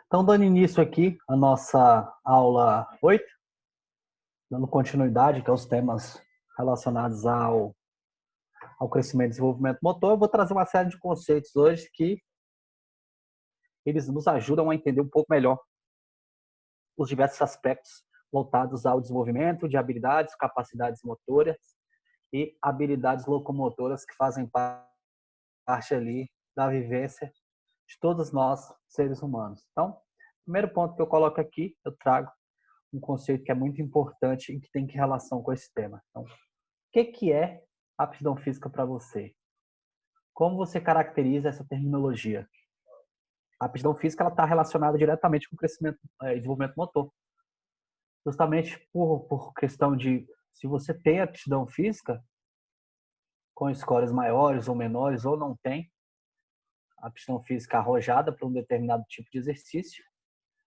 Então, dando início aqui à nossa aula 8, dando continuidade que aos temas relacionados ao crescimento e desenvolvimento motor, eu vou trazer uma série de conceitos hoje que eles nos ajudam a entender um pouco melhor os diversos aspectos voltados ao desenvolvimento de habilidades, capacidades motoras e habilidades locomotoras que fazem parte ali da vivência de todos nós, seres humanos. Então, primeiro ponto que eu coloco aqui, eu trago um conceito que é muito importante e que tem relação com esse tema. Então, o que é aptidão física para você? Como você caracteriza essa terminologia? A aptidão física está relacionada diretamente com o crescimento e desenvolvimento motor. Justamente por questão de, se você tem aptidão física, com scores maiores ou menores, ou não tem, aptidão física arrojada para um determinado tipo de exercício,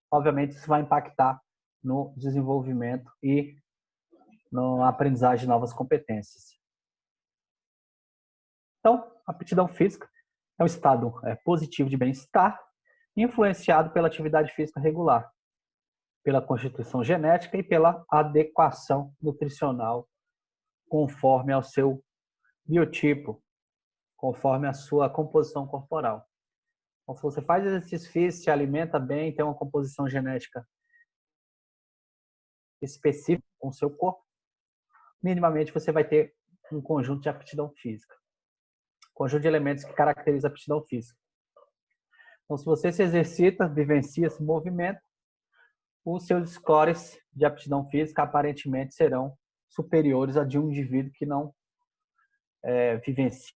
obviamente isso vai impactar no desenvolvimento e na aprendizagem de novas competências. Então, a aptidão física é um estado positivo de bem-estar, influenciado pela atividade física regular, pela constituição genética e pela adequação nutricional conforme ao seu biotipo, conforme a sua composição corporal. Então, se você faz exercício físico, se alimenta bem, tem uma composição genética específica com o seu corpo, minimamente você vai ter um conjunto de aptidão física. Conjunto de elementos que caracteriza a aptidão física. Então, se você se exercita, vivencia, se movimenta, os seus scores de aptidão física aparentemente serão superiores a de um indivíduo que não vivencia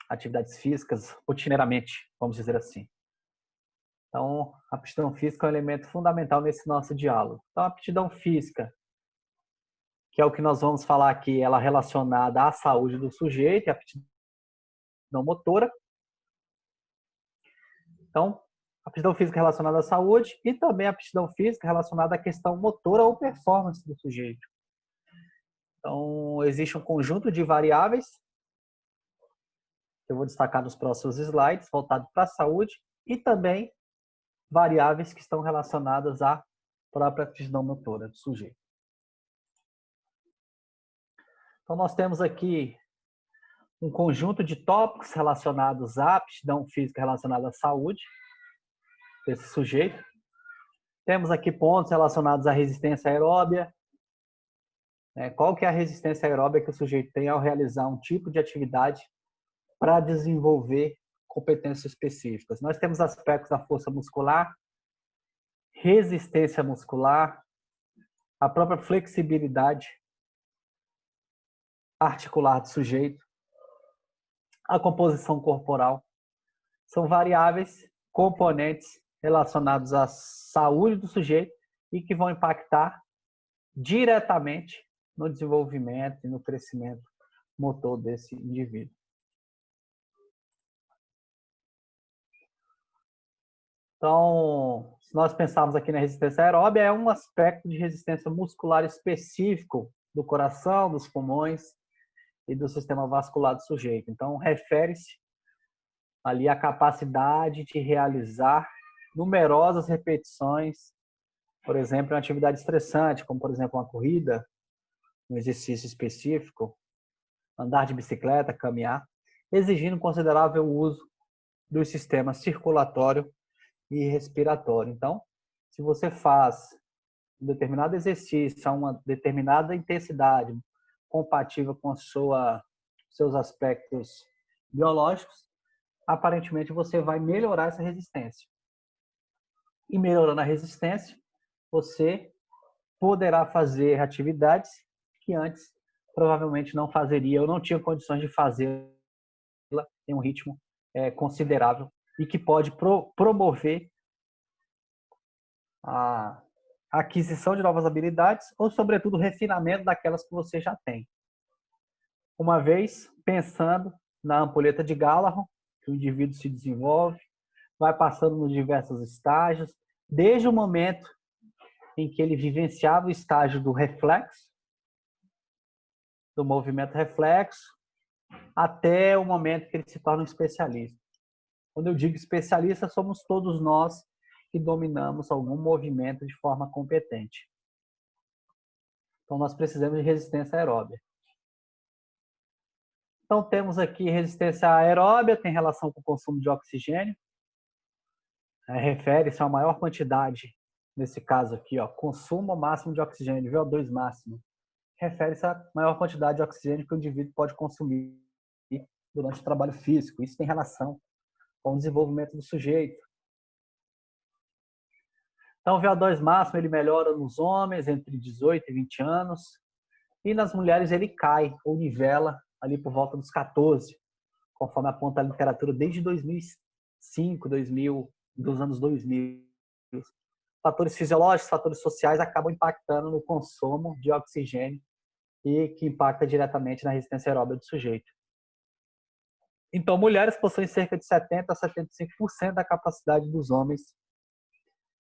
atividades físicas rotineiramente, vamos dizer assim. Então, a aptidão física é um elemento fundamental nesse nosso diálogo. Então, a aptidão física, que é o que nós vamos falar aqui, ela é relacionada à saúde do sujeito, a aptidão motora. Então, aptidão física relacionada à saúde e também a aptidão física relacionada à questão motora ou performance do sujeito. Então, existe um conjunto de variáveis que eu vou destacar nos próximos slides, voltado para a saúde, e também variáveis que estão relacionadas à própria aptidão motora do sujeito. Então, nós temos aqui um conjunto de tópicos relacionados à aptidão física relacionada à saúde desse sujeito. Temos aqui pontos relacionados à resistência aeróbia. Qual que é a resistência aeróbica que o sujeito tem ao realizar um tipo de atividade para desenvolver competências específicas? Nós temos aspectos da força muscular, resistência muscular, a própria flexibilidade articular do sujeito, a composição corporal. São variáveis, componentes relacionados à saúde do sujeito e que vão impactar diretamente no desenvolvimento e no crescimento motor desse indivíduo. Então, se nós pensarmos aqui na resistência aeróbia, é um aspecto de resistência muscular específico do coração, dos pulmões e do sistema vascular do sujeito. Então, refere-se ali à capacidade de realizar numerosas repetições, por exemplo, em uma atividade estressante, como, por exemplo, uma corrida, um exercício específico, andar de bicicleta, caminhar, exigindo considerável uso do sistema circulatório e respiratório. Então, se você faz um determinado exercício a uma determinada intensidade compatível com seus aspectos biológicos, aparentemente você vai melhorar essa resistência. E melhorando a resistência, você poderá fazer atividades que antes provavelmente não fazeria ou não tinha condições de fazê-la em um ritmo considerável e que pode promover a aquisição de novas habilidades ou, sobretudo, o refinamento daquelas que você já tem. Uma vez pensando na ampulheta de Gallagher, que o indivíduo se desenvolve, vai passando nos diversos estágios, desde o momento em que ele vivenciava o estágio do reflexo, do movimento reflexo, até o momento que ele se torna um especialista. Quando eu digo especialista, somos todos nós que dominamos algum movimento de forma competente. Então, nós precisamos de resistência aeróbia. Então, temos aqui resistência aeróbia, tem relação com o consumo de oxigênio. Refere-se a uma maior quantidade, nesse caso aqui, ó, consumo máximo de oxigênio, VO2 máximo. Refere-se à maior quantidade de oxigênio que o indivíduo pode consumir durante o trabalho físico. Isso tem relação com o desenvolvimento do sujeito. Então, o VO2 máximo ele melhora nos homens entre 18 e 20 anos e nas mulheres ele cai ou nivela ali por volta dos 14, conforme aponta a literatura desde 2005, 2000, dos anos 2000. Fatores fisiológicos, fatores sociais acabam impactando no consumo de oxigênio e que impacta diretamente na resistência aeróbica do sujeito. Então, mulheres possuem cerca de 70% a 75% da capacidade dos homens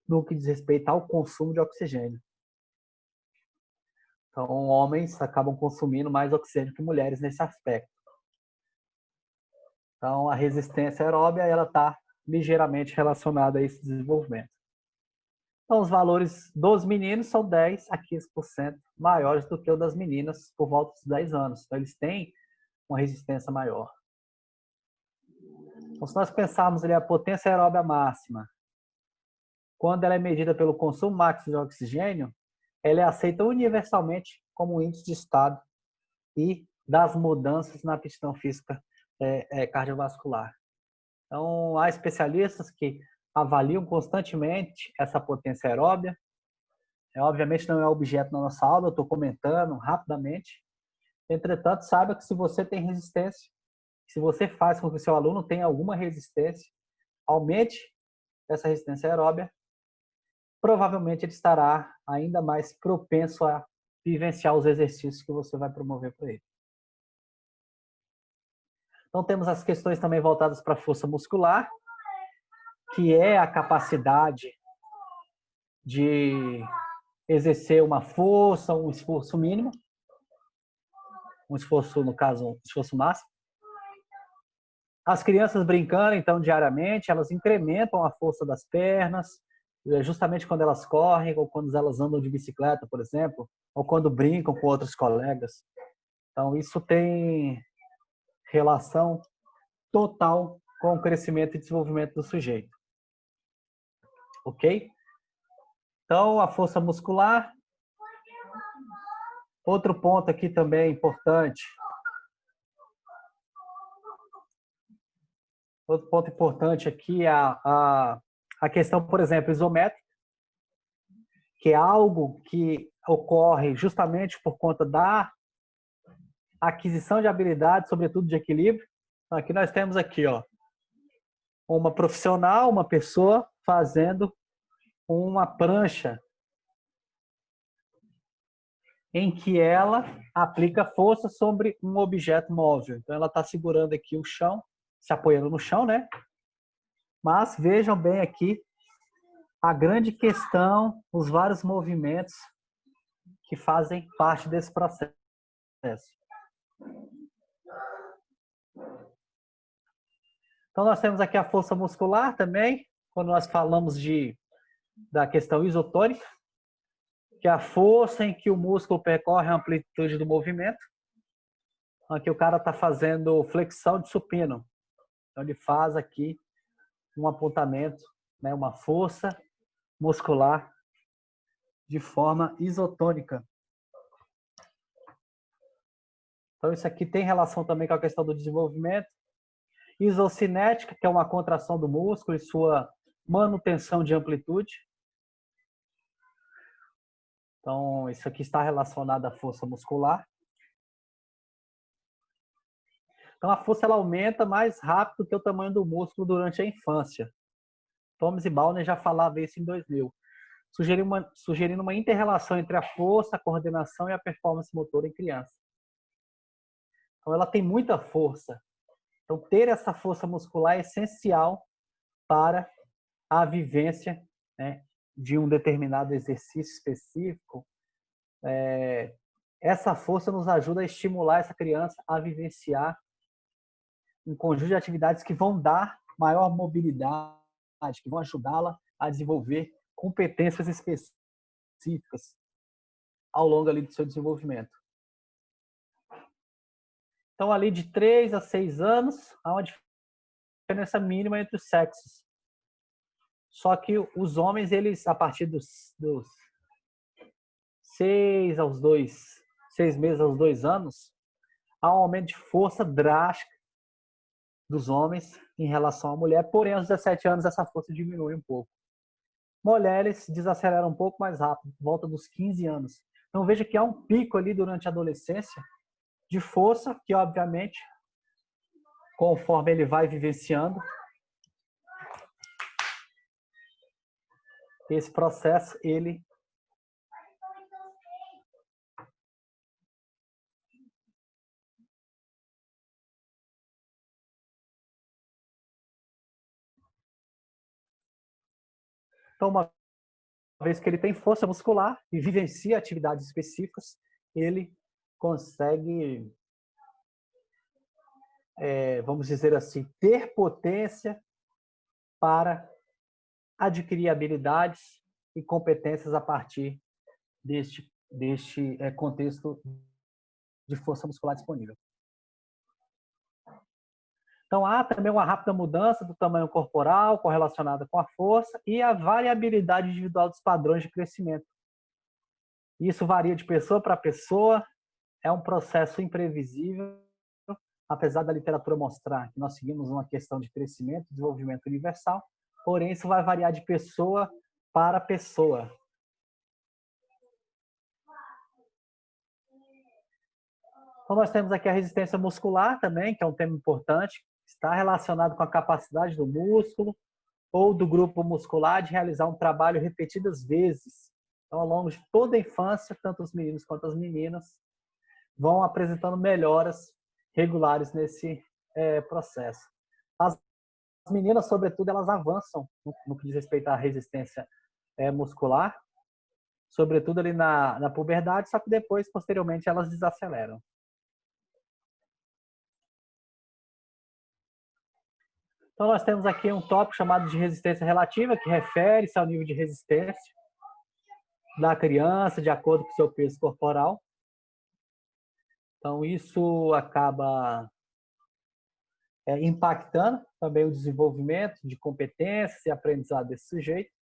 no que diz respeito ao consumo de oxigênio. Então, homens acabam consumindo mais oxigênio que mulheres nesse aspecto. Então, a resistência aeróbica ela está ligeiramente relacionada a esse desenvolvimento. Então, os valores dos meninos são 10% a 15% maiores do que o das meninas por volta dos 10 anos. Então, eles têm uma resistência maior. Então, se nós pensarmos ali a potência aeróbica máxima, quando ela é medida pelo consumo máximo de oxigênio, ela é aceita universalmente como um índice de estado e das mudanças na aptidão física cardiovascular. Então, há especialistas que avaliam constantemente essa potência aeróbia. Obviamente não é objeto da nossa aula, eu estou comentando rapidamente. Entretanto, saiba que se você tem resistência, se você faz com que o seu aluno tenha alguma resistência, aumente essa resistência aeróbia, provavelmente ele estará ainda mais propenso a vivenciar os exercícios que você vai promover para ele. Então, temos as questões também voltadas para a força muscular, que é a capacidade de exercer uma força, um esforço mínimo, um esforço, no caso, um esforço máximo. As crianças brincando, então, diariamente, elas incrementam a força das pernas, justamente quando elas correm ou quando elas andam de bicicleta, por exemplo, ou quando brincam com outros colegas. Então, isso tem relação total com o crescimento e desenvolvimento do sujeito. Ok? Então, a força muscular. Outro ponto aqui também importante. Outro ponto importante aqui é a questão, por exemplo, isométrica, que é algo que ocorre justamente por conta da aquisição de habilidades, sobretudo de equilíbrio. Então, aqui nós temos aqui, ó, uma profissional, uma pessoa fazendo uma prancha em que ela aplica força sobre um objeto móvel. Então, ela está segurando aqui o chão, se apoiando no chão, né? Mas vejam bem aqui a grande questão, os vários movimentos que fazem parte desse processo. Então, nós temos aqui a força muscular também, quando nós falamos da questão isotônica, que é a força em que o músculo percorre a amplitude do movimento. Aqui o cara está fazendo flexão de supino. Então, ele faz aqui um apontamento, né, uma força muscular de forma isotônica. Então, isso aqui tem relação também com a questão do desenvolvimento. Isocinética, que é uma contração do músculo e sua manutenção de amplitude. Então, isso aqui está relacionado à força muscular. Então, a força ela aumenta mais rápido que o tamanho do músculo durante a infância. Thomas e Bauer já falavam isso em 2000, sugerindo uma inter-relação entre a força, a coordenação e a performance motora em criança. Então, ela tem muita força. Então, ter essa força muscular é essencial para a vivência, né, de um determinado exercício específico. Essa força nos ajuda a estimular essa criança a vivenciar um conjunto de atividades que vão dar maior mobilidade, que vão ajudá-la a desenvolver competências específicas ao longo ali do seu desenvolvimento. Então, ali de 3 a 6 anos, há uma diferença mínima entre os sexos. Só que os homens, eles, a partir dos 6 meses aos 2 anos, há um aumento de força drástico dos homens em relação à mulher, porém aos 17 anos essa força diminui um pouco. Mulheres desaceleram um pouco mais rápido, por volta dos 15 anos. Então veja que há um pico ali durante a adolescência de força que, obviamente, conforme ele vai vivenciando esse processo, ele então, uma vez que ele tem força muscular e vivencia atividades específicas, ele consegue, vamos dizer assim, ter potência para adquirir habilidades e competências a partir deste contexto de força muscular disponível. Então, há também uma rápida mudança do tamanho corporal correlacionada com a força e a variabilidade individual dos padrões de crescimento. Isso varia de pessoa para pessoa, é um processo imprevisível, apesar da literatura mostrar que nós seguimos uma questão de crescimento e desenvolvimento universal, porém isso vai variar de pessoa para pessoa. Então, nós temos aqui a resistência muscular também, que é um tema importante, está relacionado com a capacidade do músculo ou do grupo muscular de realizar um trabalho repetidas vezes. Então, ao longo de toda a infância, tanto os meninos quanto as meninas vão apresentando melhoras regulares nesse processo. As meninas, sobretudo, elas avançam no que diz respeito à resistência muscular, sobretudo ali na puberdade, só que depois, posteriormente, elas desaceleram. Então, nós temos aqui um tópico chamado de resistência relativa, que refere-se ao nível de resistência da criança, de acordo com o seu peso corporal. Então, isso acaba impactando também o desenvolvimento de competências e aprendizado desse sujeito.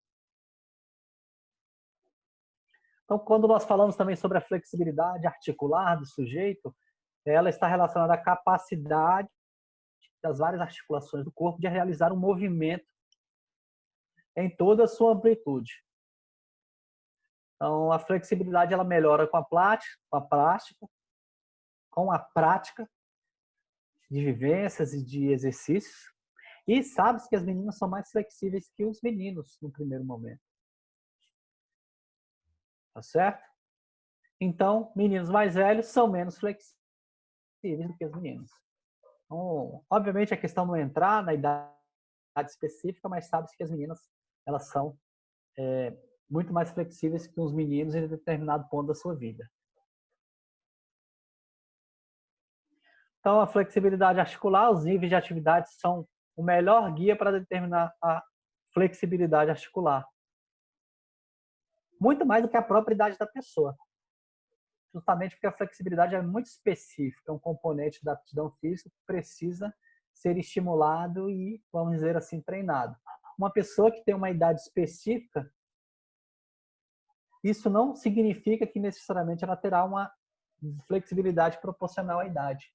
Então, quando nós falamos também sobre a flexibilidade articular do sujeito, ela está relacionada à capacidade das várias articulações do corpo de realizar um movimento em toda a sua amplitude. Então, a flexibilidade ela melhora com a prática de vivências e de exercícios. E sabe-se que as meninas são mais flexíveis que os meninos no primeiro momento. Tá certo? Então, meninos mais velhos são menos flexíveis do que os meninos. Então, obviamente, a questão não é entrar na idade específica, mas sabe-se que as meninas elas são muito mais flexíveis que os meninos em determinado ponto da sua vida. Então, a flexibilidade articular, os níveis de atividade são o melhor guia para determinar a flexibilidade articular. Muito mais do que a própria idade da pessoa. Justamente porque a flexibilidade é muito específica, é um componente da aptidão física que precisa ser estimulado e, vamos dizer assim, treinado. Uma pessoa que tem uma idade específica, isso não significa que necessariamente ela terá uma flexibilidade proporcional à idade.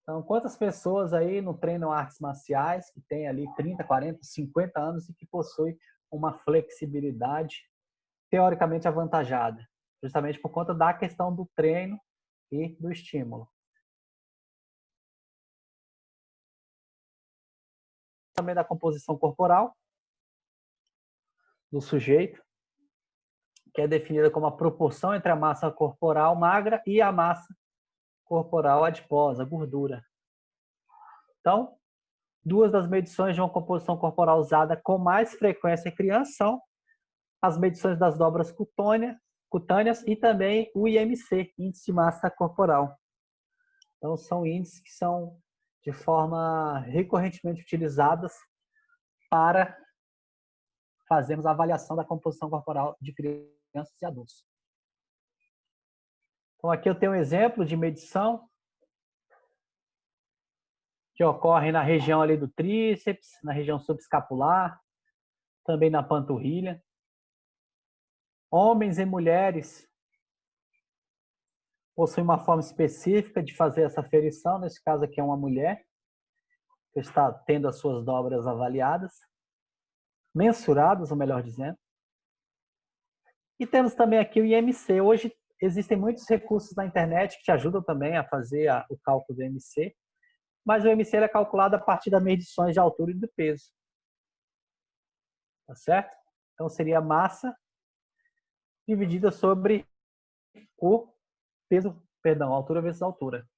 Então, quantas pessoas aí não treinam artes marciais que têm ali 30, 40, 50 anos e que possuem uma flexibilidade teoricamente avantajada, justamente por conta da questão do treino e do estímulo. Também da composição corporal do sujeito, que é definida como a proporção entre a massa corporal magra e a massa corporal adiposa, gordura. Então, duas das medições de uma composição corporal usada com mais frequência em criança são as medições das dobras cutâneas e também o IMC, Índice de Massa Corporal. Então, são índices que são de forma recorrentemente utilizadas para fazemos a avaliação da composição corporal de crianças e adultos. Então, aqui eu tenho um exemplo de medição que ocorre na região ali do tríceps, na região subescapular, também na panturrilha. Homens e mulheres possuem uma forma específica de fazer essa aferição, nesse caso aqui é uma mulher, que está tendo as suas dobras avaliadas, mensuradas, ou melhor dizendo. E temos também aqui o IMC. Hoje existem muitos recursos na internet que te ajudam também a fazer o cálculo do IMC, mas o IMC é calculado a partir das medições de altura e do peso. Tá certo? Então seria a massa dividida sobre o peso, perdão, altura vezes altura.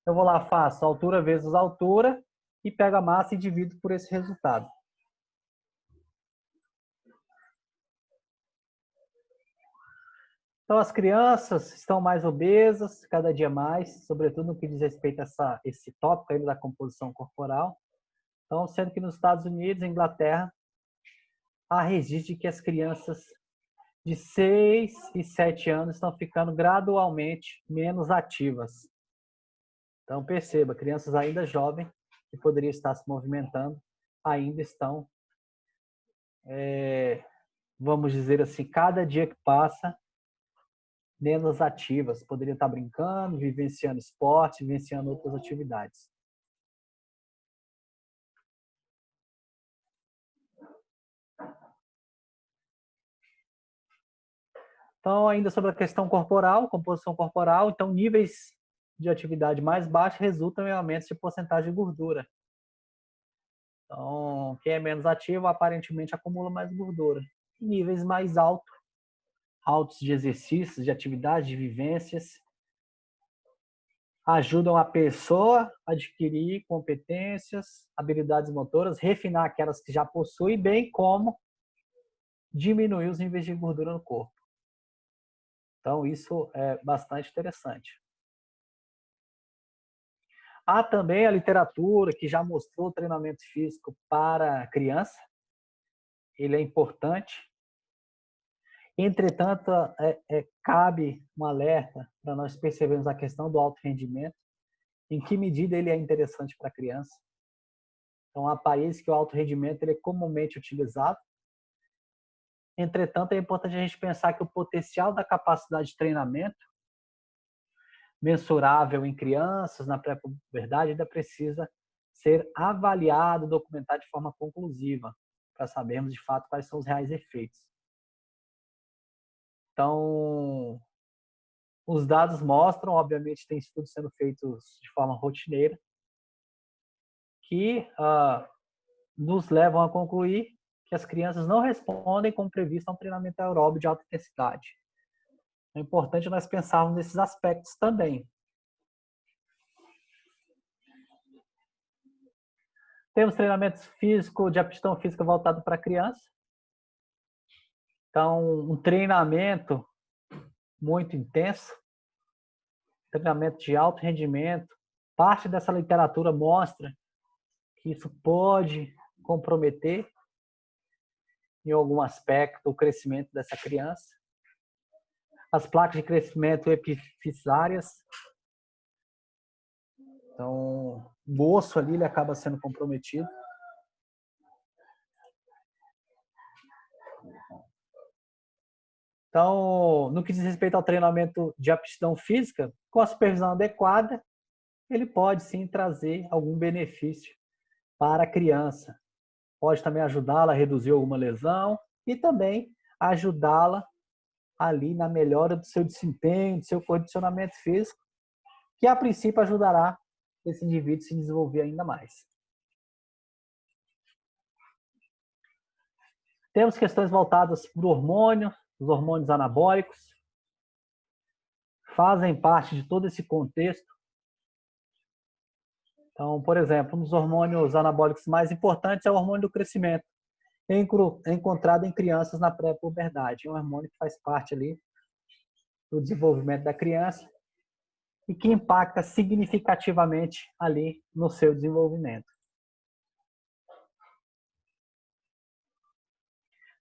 Eu vou lá, faço altura vezes altura e pego a massa e divido por esse resultado. Então, as crianças estão mais obesas, cada dia mais, sobretudo no que diz respeito a esse tópico aí da composição corporal. Então, sendo que nos Estados Unidos e Inglaterra, há registro de que as crianças de 6 e 7 anos estão ficando gradualmente menos ativas. Então, perceba, crianças ainda jovens, que poderiam estar se movimentando, ainda estão, vamos dizer assim, cada dia que passa, menos ativas. Poderiam estar brincando, vivenciando esporte, vivenciando outras atividades. Então, ainda sobre a questão corporal, composição corporal, então níveis de atividade mais baixos resultam em aumentos de porcentagem de gordura. Então, quem é menos ativo aparentemente acumula mais gordura. Níveis mais altos de exercícios, de atividades, de vivências, ajudam a pessoa a adquirir competências, habilidades motoras, refinar aquelas que já possui, bem como diminuir os níveis de gordura no corpo. Então, isso é bastante interessante. Há também a literatura que já mostrou o treinamento físico para criança. Ele é importante. Entretanto, cabe um alerta para nós percebermos a questão do alto rendimento, em que medida ele é interessante para a criança. Então, há países que o alto rendimento ele é comumente utilizado. Entretanto, é importante a gente pensar que o potencial da capacidade de treinamento mensurável em crianças, na pré-puberdade, ainda precisa ser avaliado, documentado de forma conclusiva, para sabermos de fato quais são os reais efeitos. Então, os dados mostram, obviamente, tem estudos sendo feitos de forma rotineira, que nos levam a concluir que as crianças não respondem como previsto a um treinamento aeróbio de alta intensidade. É importante nós pensarmos nesses aspectos também. Temos treinamento físico, de aptidão física voltado para criança. Então, um treinamento muito intenso, treinamento de alto rendimento. Parte dessa literatura mostra que isso pode comprometer, em algum aspecto, o crescimento dessa criança. As placas de crescimento epifisárias. Então, o osso ali ele acaba sendo comprometido. Então, no que diz respeito ao treinamento de aptidão física, com a supervisão adequada, ele pode sim trazer algum benefício para a criança. Pode também ajudá-la a reduzir alguma lesão e também ajudá-la ali na melhora do seu desempenho, do seu condicionamento físico, que a princípio ajudará esse indivíduo a se desenvolver ainda mais. Temos questões voltadas para o hormônio, os hormônios anabólicos, fazem parte de todo esse contexto. Então, por exemplo, um dos hormônios anabólicos mais importantes é o hormônio do crescimento, encontrado em crianças na pré-puberdade. É um hormônio que faz parte ali do desenvolvimento da criança e que impacta significativamente ali no seu desenvolvimento.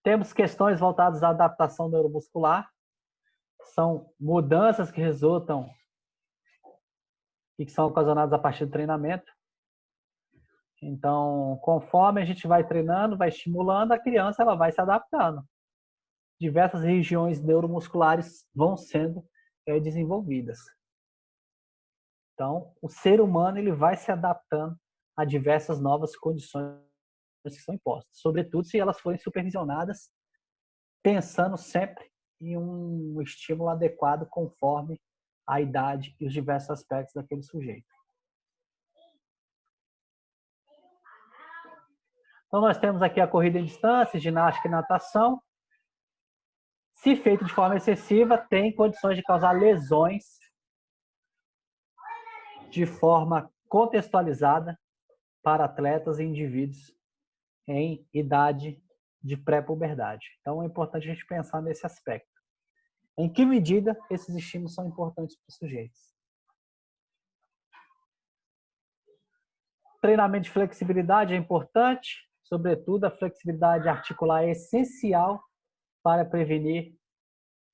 Temos questões voltadas à adaptação neuromuscular, são mudanças que resultam e que são ocasionadas a partir do treinamento. Então, conforme a gente vai treinando, vai estimulando, a criança ela vai se adaptando. Diversas regiões neuromusculares vão sendo desenvolvidas. Então, o ser humano ele vai se adaptando a diversas novas condições que são impostas, sobretudo se elas forem supervisionadas, pensando sempre em um estímulo adequado conforme a idade e os diversos aspectos daquele sujeito. Então, nós temos aqui a corrida em distância, ginástica e natação. Se feito de forma excessiva, tem condições de causar lesões de forma contextualizada para atletas e indivíduos em idade de pré-puberdade. Então, é importante a gente pensar nesse aspecto. Em que medida esses estímulos são importantes para os sujeitos? Treinamento de flexibilidade é importante, sobretudo a flexibilidade articular é essencial para prevenir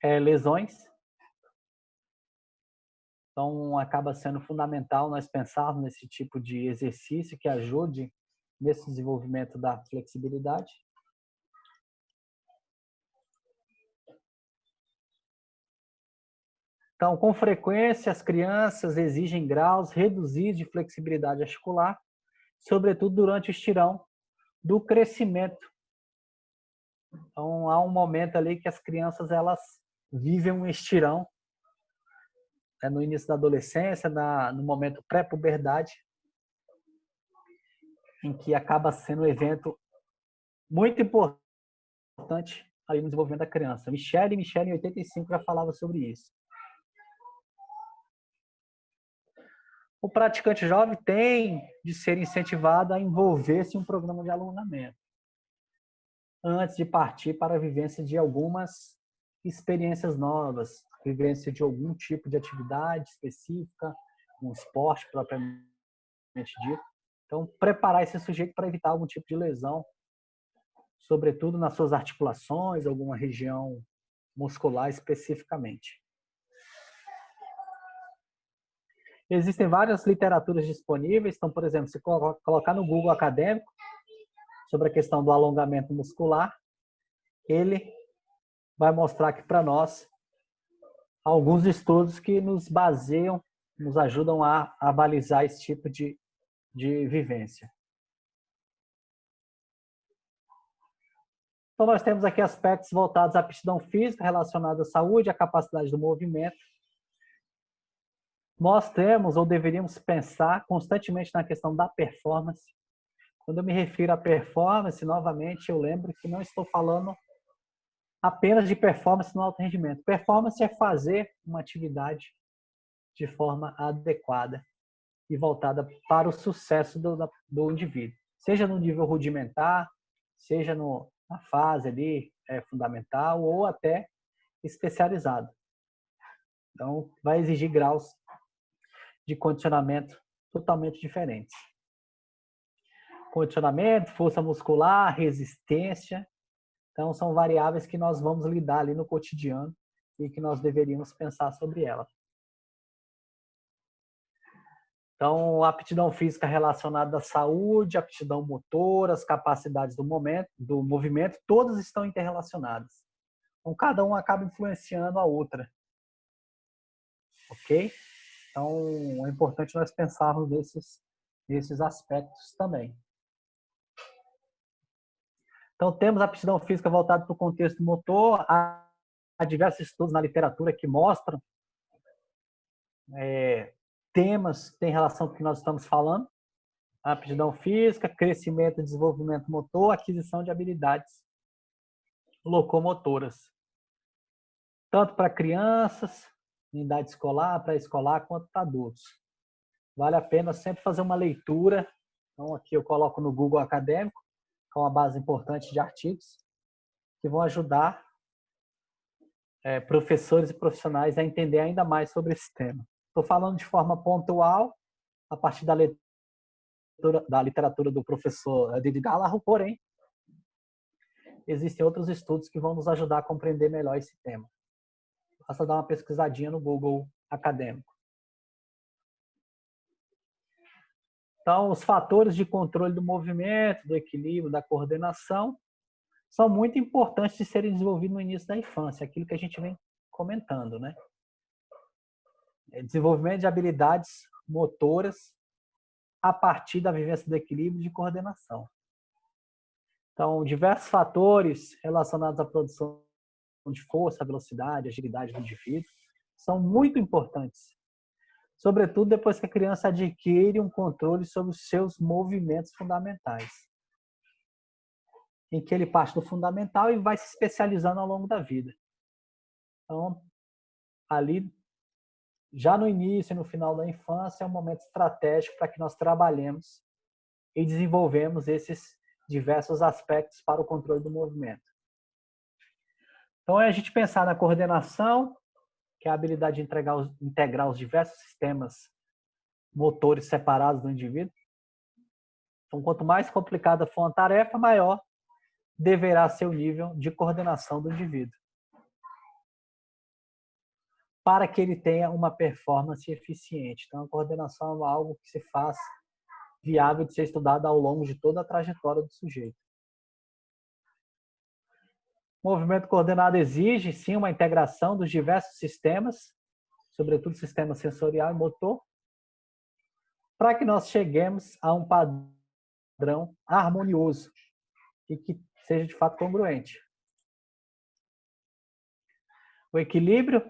lesões. Então, acaba sendo fundamental nós pensarmos nesse tipo de exercício que ajude nesse desenvolvimento da flexibilidade. Então, com frequência, as crianças exigem graus reduzidos de flexibilidade articular, sobretudo durante o estirão do crescimento. Então, há um momento ali que as crianças elas vivem um estirão, no início da adolescência, no momento pré-puberdade, em que acaba sendo um evento muito importante aí no desenvolvimento da criança. Michele em 85 já falava sobre isso. O praticante jovem tem de ser incentivado a envolver-se em um programa de alongamento antes de partir para a vivência de algumas experiências novas, vivência de algum tipo de atividade específica, um esporte propriamente dito. Então, preparar esse sujeito para evitar algum tipo de lesão, sobretudo nas suas articulações, alguma região muscular especificamente. Existem várias literaturas disponíveis. Então, por exemplo, se colocar no Google acadêmico sobre a questão do alongamento muscular, ele vai mostrar aqui para nós alguns estudos que nos baseiam, nos ajudam a balizar esse tipo de vivência. Então, nós temos aqui aspectos voltados à aptidão física relacionada à saúde, à capacidade do movimento. Nós temos ou deveríamos pensar constantemente na questão da performance. Quando eu me refiro à performance, novamente, eu lembro que não estou falando apenas de performance no alto rendimento. Performance é fazer uma atividade de forma adequada e voltada para o sucesso do indivíduo. Seja no nível rudimentar, seja na fase ali fundamental ou até especializado. Então, vai exigir graus de condicionamento totalmente diferentes. Condicionamento, força muscular, resistência. Então, são variáveis que nós vamos lidar ali no cotidiano e que nós deveríamos pensar sobre ela. Então, a aptidão física relacionada à saúde, a aptidão motora, as capacidades do movimento, todas estão interrelacionadas. Então, cada um acaba influenciando a outra. Ok? Então, é importante nós pensarmos nesses aspectos também. Então, temos a aptidão física voltada para o contexto motor. Há diversos estudos na literatura que mostram temas que têm relação com o que nós estamos falando. A aptidão física, crescimento e desenvolvimento motor, aquisição de habilidades locomotoras. Tanto para crianças, em idade escolar, pré-escolar, quanto para adultos. Vale a pena sempre fazer uma leitura. Então, aqui eu coloco no Google Acadêmico, que é uma base importante de artigos, que vão ajudar professores e profissionais a entender ainda mais sobre esse tema. Estou falando de forma pontual, a partir da literatura do professor David Gallagher, porém, existem outros estudos que vão nos ajudar a compreender melhor esse tema. Basta dar uma pesquisadinha no Google acadêmico. Então, os fatores de controle do movimento, do equilíbrio, da coordenação, são muito importantes de serem desenvolvidos no início da infância, aquilo que a gente vem comentando, né? Desenvolvimento de habilidades motoras a partir da vivência do equilíbrio e de coordenação. Então, diversos fatores relacionados à produção de força, velocidade, agilidade do indivíduo são muito importantes, sobretudo depois que a criança adquire um controle sobre os seus movimentos fundamentais, em que ele parte do fundamental e vai se especializando ao longo da vida. Então, ali, já no início e no final da infância, é um momento estratégico para que nós trabalhemos e desenvolvemos esses diversos aspectos para o controle do movimento. Então, é a gente pensar na coordenação, que é a habilidade de integrar os diversos sistemas motores separados do indivíduo. Então, quanto mais complicada for uma tarefa, maior deverá ser o nível de coordenação do indivíduo, para que ele tenha uma performance eficiente. Então, a coordenação é algo que se faz viável de ser estudado ao longo de toda a trajetória do sujeito. O movimento coordenado exige, sim, uma integração dos diversos sistemas, sobretudo sistema sensorial e motor, para que nós cheguemos a um padrão harmonioso e que seja de fato congruente. O equilíbrio,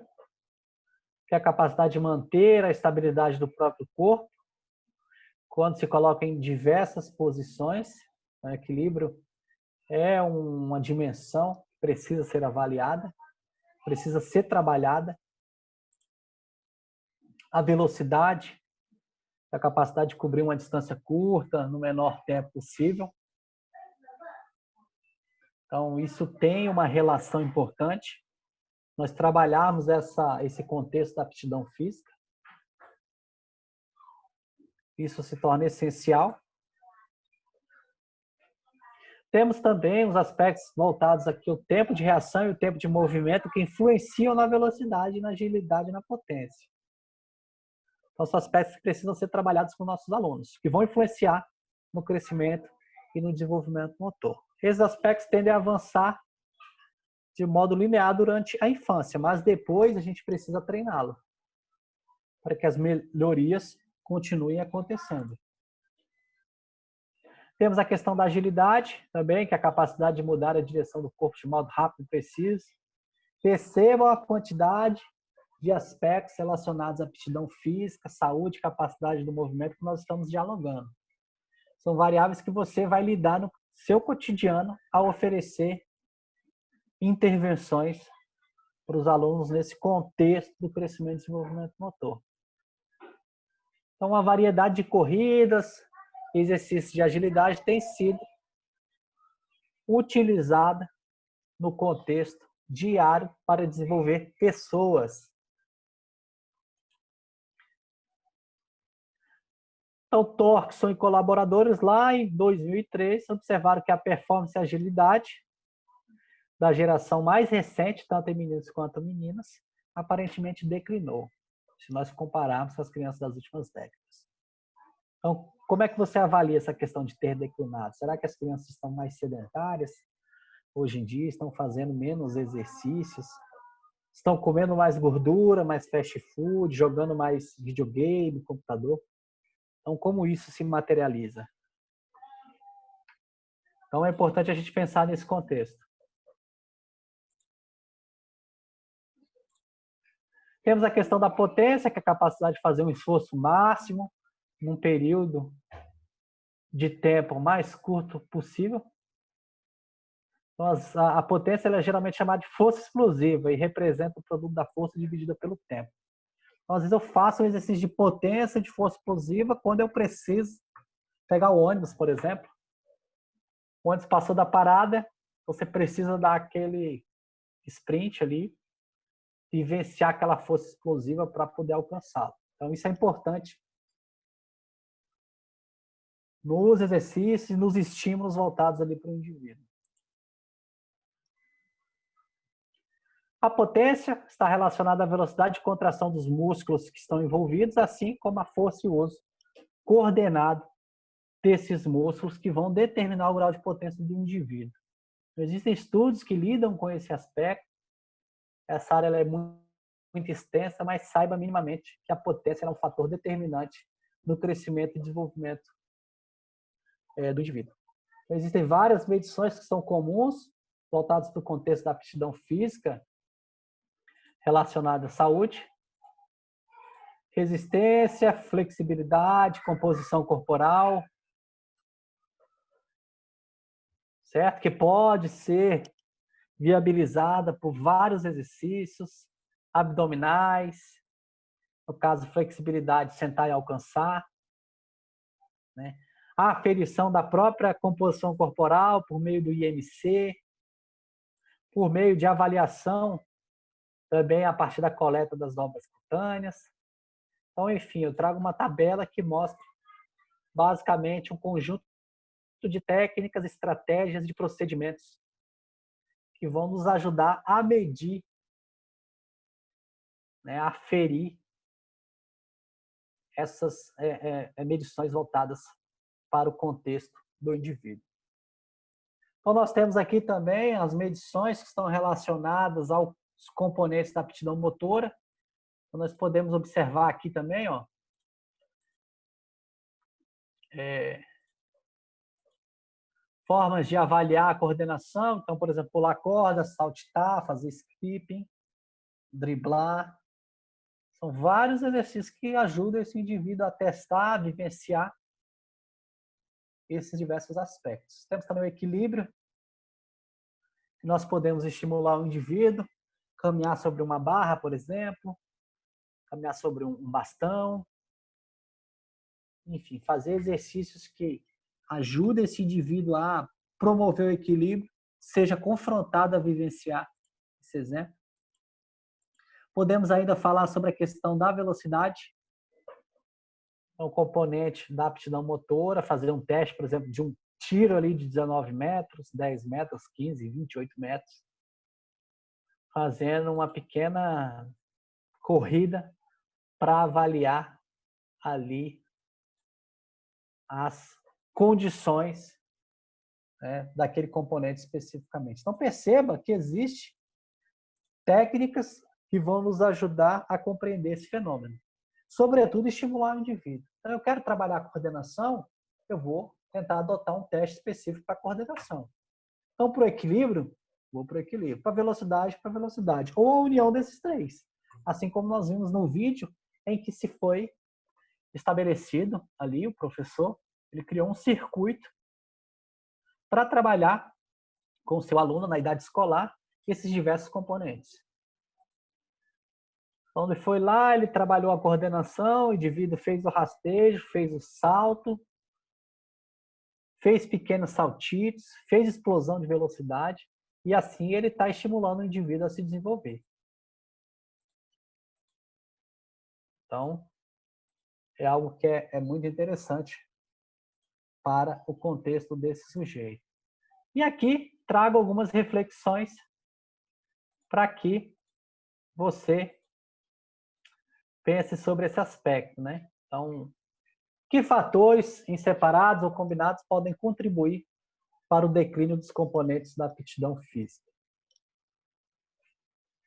que é a capacidade de manter a estabilidade do próprio corpo, quando se coloca em diversas posições. O equilíbrio é uma dimensão que precisa ser avaliada, precisa ser trabalhada. A velocidade, a capacidade de cobrir uma distância curta no menor tempo possível. Então, isso tem uma relação importante. Nós trabalharmos esse contexto da aptidão física. Isso se torna essencial. Temos também os aspectos voltados aqui ao tempo de reação e o tempo de movimento que influenciam na velocidade, na agilidade e na potência. Então, são aspectos que precisam ser trabalhados com nossos alunos, que vão influenciar no crescimento e no desenvolvimento motor. Esses aspectos tendem a avançar de modo linear durante a infância, mas depois a gente precisa treiná-lo para que as melhorias continuem acontecendo. Temos a questão da agilidade também, que é a capacidade de mudar a direção do corpo de modo rápido e preciso. Percebam a quantidade de aspectos relacionados à aptidão física, saúde, capacidade do movimento que nós estamos dialogando. São variáveis que você vai lidar no seu cotidiano ao oferecer intervenções para os alunos nesse contexto do crescimento e desenvolvimento motor. Então, uma variedade de corridas, exercícios de agilidade tem sido utilizada no contexto diário para desenvolver pessoas. Então, Torkson e colaboradores, lá em 2003, observaram que a performance e a agilidade da geração mais recente, tanto em meninos quanto em meninas, aparentemente declinou, se nós compararmos com as crianças das últimas décadas. Então, como é que você avalia essa questão de ter declinado? Será que as crianças estão mais sedentárias hoje em dia, estão fazendo menos exercícios, estão comendo mais gordura, mais fast food, jogando mais videogame, computador? Então, como isso se materializa? Então, é importante a gente pensar nesse contexto. Temos a questão da potência, que é a capacidade de fazer um esforço máximo num período de tempo mais curto possível. Então, a potência ela é geralmente chamada de força explosiva e representa o produto da força dividida pelo tempo. Então, às vezes eu faço um exercício de potência, de força explosiva, quando eu preciso pegar o ônibus, por exemplo. O ônibus passou da parada, você precisa dar aquele sprint ali, vivenciar aquela força explosiva para poder alcançá-lo. Então, isso é importante nos exercícios, nos estímulos voltados ali para o indivíduo. A potência está relacionada à velocidade de contração dos músculos que estão envolvidos, assim como a força e o uso coordenado desses músculos que vão determinar o grau de potência do indivíduo. Existem estudos que lidam com esse aspecto. Essa área ela é muito extensa, mas saiba minimamente que a potência é um fator determinante no crescimento e desenvolvimento do indivíduo. Então, existem várias medições que são comuns, voltadas para o contexto da aptidão física relacionada à saúde. Resistência, flexibilidade, composição corporal, certo? Que pode ser viabilizada por vários exercícios abdominais, no caso, flexibilidade, sentar e alcançar, né? A aferição da própria composição corporal por meio do IMC, por meio de avaliação também a partir da coleta das dobras cutâneas. Então, enfim, eu trago uma tabela que mostra basicamente um conjunto de técnicas, estratégias, de procedimentos que vão nos ajudar a medir, né, a aferir essas medições voltadas para o contexto do indivíduo. Então, nós temos aqui também as medições que estão relacionadas aos componentes da aptidão motora. Então, nós podemos observar aqui também, ó, formas de avaliar a coordenação. Então, por exemplo, pular corda, saltitar, fazer skipping, driblar. São vários exercícios que ajudam esse indivíduo a testar, a vivenciar esses diversos aspectos. Temos também o equilíbrio. Nós podemos estimular o indivíduo, caminhar sobre uma barra, por exemplo, caminhar sobre um bastão. Enfim, fazer exercícios que ajudem esse indivíduo a promover o equilíbrio, seja confrontado a vivenciar esse exemplo. Podemos ainda falar sobre a questão da velocidade, o componente da aptidão motora, fazer um teste, por exemplo, de um tiro ali de 19 metros, 10 metros, 15, 28 metros, fazendo uma pequena corrida para avaliar ali as condições, né, daquele componente especificamente. Então, perceba que existem técnicas que vão nos ajudar a compreender esse fenômeno. Sobretudo, estimular o indivíduo. Então, eu quero trabalhar a coordenação, eu vou tentar adotar um teste específico para a coordenação. Então, para o equilíbrio, vou para o equilíbrio. Para velocidade, para velocidade. Ou a união desses três. Assim como nós vimos no vídeo em que se foi estabelecido ali, o professor, ele criou um circuito para trabalhar com o seu aluno na idade escolar esses diversos componentes. Então, ele foi lá, ele trabalhou a coordenação, o indivíduo fez o rastejo, fez o salto, fez pequenos saltitos, fez explosão de velocidade, e assim ele está estimulando o indivíduo a se desenvolver. Então, é algo que é muito interessante para o contexto desse sujeito. E aqui trago algumas reflexões para que você pense sobre esse aspecto, né? Então, que fatores, em separados ou combinados, podem contribuir para o declínio dos componentes da aptidão física?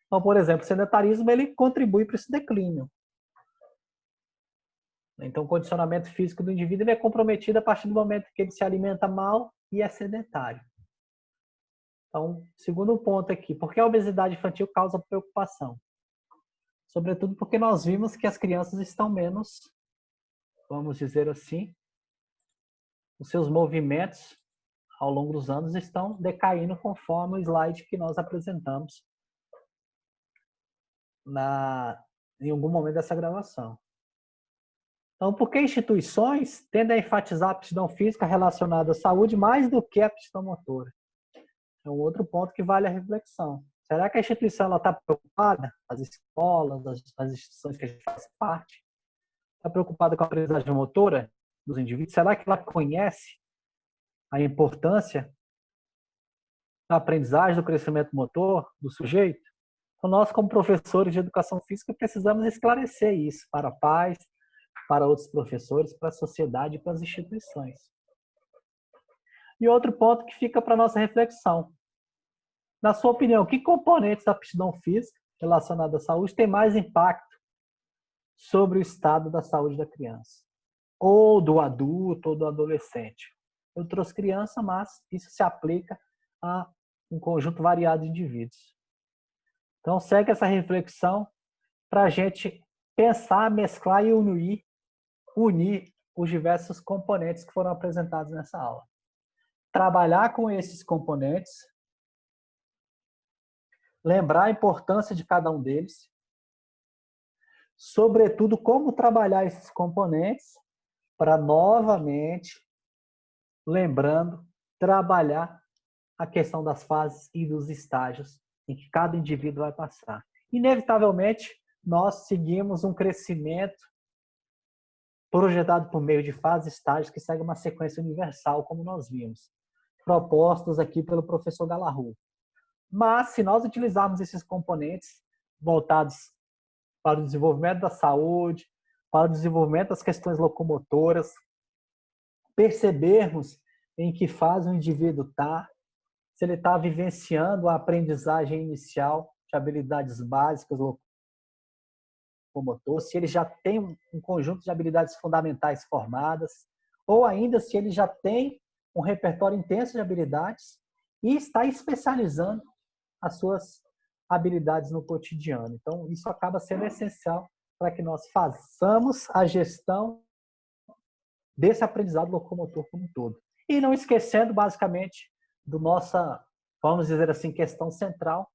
Então, por exemplo, o sedentarismo ele contribui para esse declínio. Então, o condicionamento físico do indivíduo ele é comprometido a partir do momento que ele se alimenta mal e é sedentário. Então, segundo ponto aqui, por que a obesidade infantil causa preocupação? Sobretudo porque nós vimos que as crianças estão menos, vamos dizer assim, os seus movimentos ao longo dos anos estão decaindo conforme o slide que nós apresentamos em algum momento dessa gravação. Então, por que instituições tendem a enfatizar a aptidão física relacionada à saúde mais do que a aptidão motora? É um outro ponto que vale a reflexão. Será que a instituição está preocupada, as escolas, as instituições que a gente faz parte, está preocupada com a aprendizagem motora dos indivíduos? Será que ela conhece a importância da aprendizagem, do crescimento motor do sujeito? Então, nós, como professores de educação física, precisamos esclarecer isso para pais, para outros professores, para a sociedade e para as instituições. E outro ponto que fica para a nossa reflexão. Na sua opinião, que componentes da aptidão física relacionada à saúde tem mais impacto sobre o estado da saúde da criança? Ou do adulto, ou do adolescente? Eu trouxe criança, mas isso se aplica a um conjunto variado de indivíduos. Então, segue essa reflexão para a gente pensar, mesclar e unir os diversos componentes que foram apresentados nessa aula. Trabalhar com esses componentes, lembrar a importância de cada um deles, sobretudo como trabalhar esses componentes para novamente, lembrando, trabalhar a questão das fases e dos estágios em que cada indivíduo vai passar. Inevitavelmente, nós seguimos um crescimento projetado por meio de fases e estágios que segue uma sequência universal, como nós vimos, propostos aqui pelo professor Galarru. Mas, se nós utilizarmos esses componentes voltados para o desenvolvimento da saúde, para o desenvolvimento das questões locomotoras, percebermos em que fase o indivíduo está, se ele está vivenciando a aprendizagem inicial de habilidades básicas locomotoras, se ele já tem um conjunto de habilidades fundamentais formadas, ou ainda se ele já tem um repertório intenso de habilidades e está especializando as suas habilidades no cotidiano. Então, isso acaba sendo essencial para que nós façamos a gestão desse aprendizado locomotor como um todo. E não esquecendo, basicamente, do nossa, vamos dizer assim, questão central,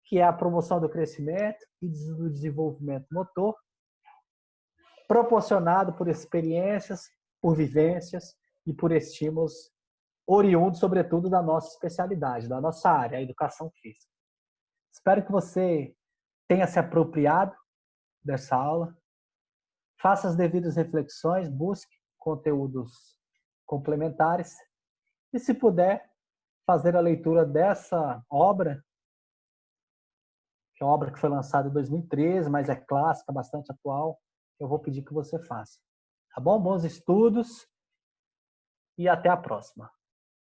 que é a promoção do crescimento e do desenvolvimento motor, proporcionado por experiências, por vivências e por estímulos oriundos, sobretudo, da nossa especialidade, da nossa área, a educação física. Espero que você tenha se apropriado dessa aula, faça as devidas reflexões, busque conteúdos complementares e, se puder, fazer a leitura dessa obra, que é uma obra que foi lançada em 2013, mas é clássica, bastante atual, eu vou pedir que você faça. Tá bom? Bons estudos e até a próxima.